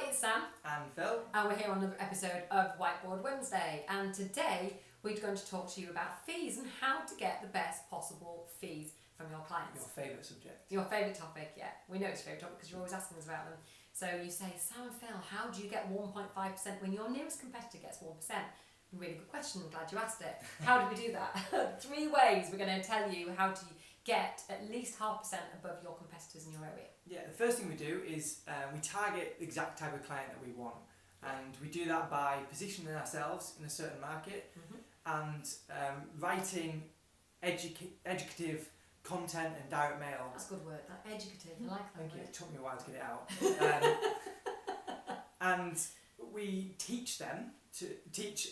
it's Sam. And Phil. And we're here on another episode of Whiteboard Wednesday. And today we're going to talk to you about fees and how to get the best possible fees from your clients. Your favourite subject. Your favourite topic, yeah. We know it's your favourite topic because you're always asking us about them. So you say, Sam and Phil, how do you get 1.5% when your nearest competitor gets 1%? Really good question, I'm glad you asked it. How do we do that? 3 ways we're going to tell you how to get at least 0.5% above your competitors in your area. Yeah, the first thing we do is we target the exact type of client that we want. And we do that by positioning ourselves in a certain market and writing educative content and direct mail. That's a good word, that educative, I like that Thank you, word. it took me a while to get it out. And we teach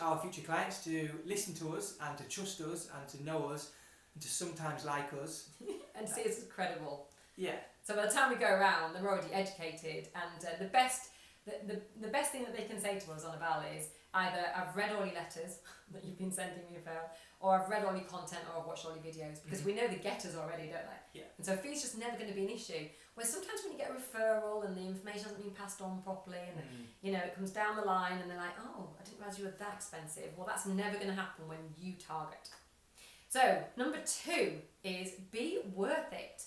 our future clients to listen to us and to trust us and to know us and to sometimes like us. And see us as credible. Yeah. So by the time we go around, they're already educated, and the best thing that they can say to us on a val is either I've read all your letters that you've been sending me, Phil, or I've read all your content, or I've watched all your videos, because we know the getters already, don't they? Yeah. And so fee's just never going to be an issue. Whereas sometimes when you get a referral and the information hasn't been passed on properly, and you know it comes down the line, and they're like, oh, I didn't realise you were that expensive. Well, that's never going to happen when you target. So number 2 is be worth it.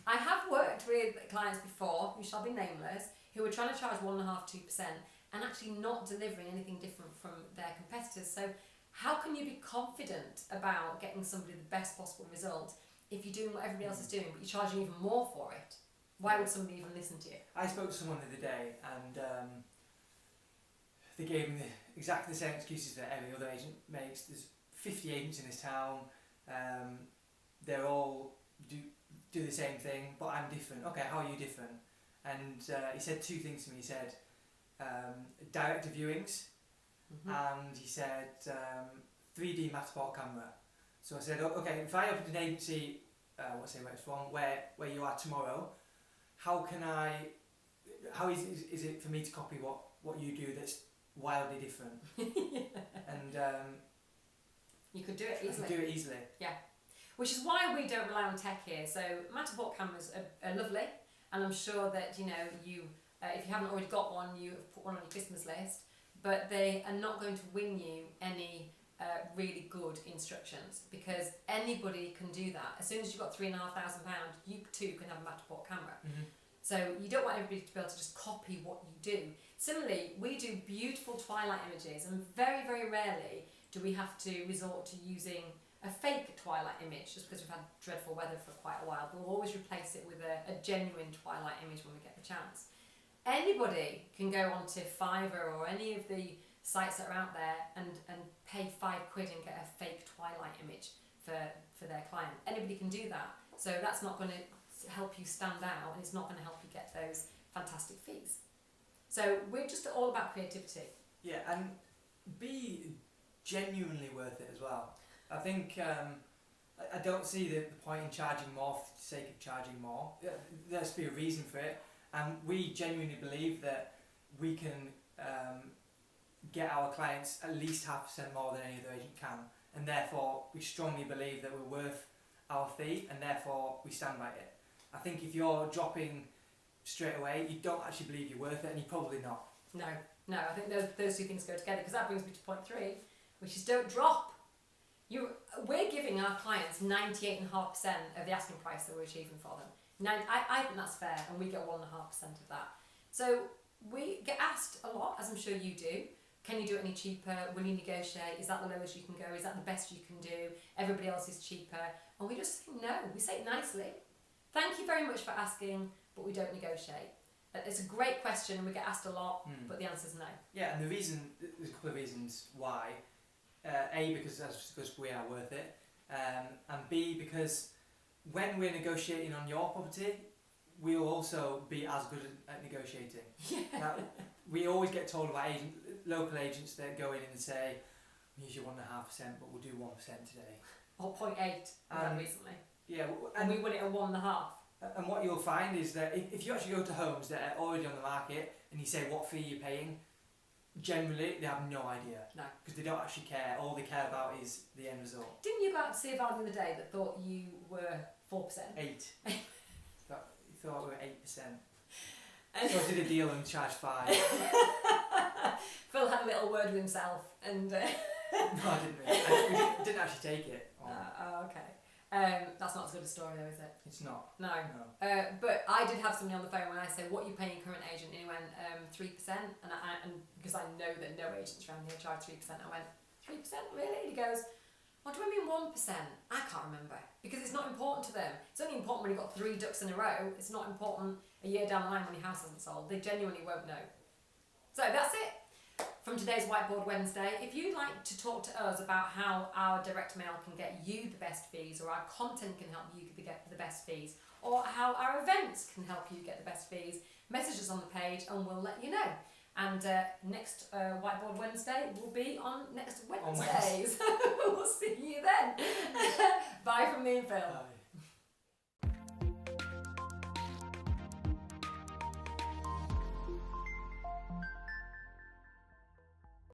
I have worked with clients before, who shall be nameless, who were trying to charge 1.5–2% and actually not delivering anything different from their competitors. So how can you be confident about getting somebody the best possible result if you're doing what everybody else is doing, but you're charging even more for it? Why would somebody even listen to you? I spoke to someone the other day and they gave me exactly the same excuses that every other agent makes. There's 50 agents in this town. They're all do the same thing, but I'm different. Okay, how are you different? And he said 2 things to me. He said director viewings, and he said 3D Matterport camera. So I said, okay, if I opened an agency, what's say where it's from, where you are tomorrow, how is it for me to copy what you do that's wildly different? And you could do it easily. I could do it easily. Yeah. Which is why we don't rely on tech here. So Matterport cameras are lovely, and I'm sure that you if you haven't already got one, you have put one on your Christmas list. But they are not going to win you any really good instructions, because anybody can do that. As soon as you've got £3,500, you too can have a Matterport camera. So you don't want everybody to be able to just copy what you do. Similarly, we do beautiful twilight images, and very, very rarely do we have to resort to using a fake twilight image just because we've had dreadful weather for quite a while. We'll always replace it with a genuine twilight image when we get the chance. Anybody can go onto Fiverr or any of the sites that are out there and pay £5 and get a fake twilight image for their client. Anybody can do that. So that's not going to help you stand out, and it's not going to help you get those fantastic fees. So we're just all about creativity. Yeah, and be genuinely worth it as well. I think I don't see the point in charging more for the sake of charging more. There has to be a reason for it, and we genuinely believe that we can get our clients at least 0.5% more than any other agent can, and therefore we strongly believe that we're worth our fee, and therefore we stand by it. I think if you're dropping straight away, you don't actually believe you're worth it, and you're probably not. No, I think those 2 things go together, because that brings me to point 3, which is don't drop. We're giving our clients 98.5% of the asking price that we're achieving for them. I think that's fair, and we get 1.5% of that. So we get asked a lot, as I'm sure you do, can you do it any cheaper? Will you negotiate? Is that the lowest you can go? Is that the best you can do? Everybody else is cheaper. And we just say no. We say it nicely. Thank you very much for asking, but we don't negotiate. It's a great question, and we get asked a lot, but the answer is no. Yeah, and there's a couple of reasons why. A, because we are worth it, and B, because when we're negotiating on your property, we'll also be as good at negotiating. Yeah. Now, we always get told about local agents that go in and say, we usually 1.5%, but we'll do 1% today. Or 0.8 recently. Yeah, and we won it at 1.5. And what you'll find is that if you actually go to homes that are already on the market and you say what fee you're paying, generally they have no idea. No. Because they don't actually care. All they care about is the end result. Didn't you go out to see a val the other day that thought you were 4%? 8. You thought we were 8%. And So I did a deal and charged 5. Phil had a little word with himself, and No, I didn't really. We didn't actually take it. okay. That's not as good a story though, is it? It's not. No. No. But I did have somebody on the phone when I say, what are you paying your current agent? And he went, 3%. And because I know that no agents around here charge 3%, I went, 3%? Really? And he goes, what do I mean 1%? I can't remember. Because it's not important to them. It's only important when you've got 3 ducks in a row. It's not important a year down the line when your house hasn't sold. They genuinely won't know. So that's it from today's Whiteboard Wednesday. If you'd like to talk to us about how our direct mail can get you the best fees, or our content can help you get the best fees, or how our events can help you get the best fees, message us on the page and we'll let you know. And next Whiteboard Wednesday will be on next Wednesday. So we'll see you then. Bye from me and Phil. Bye.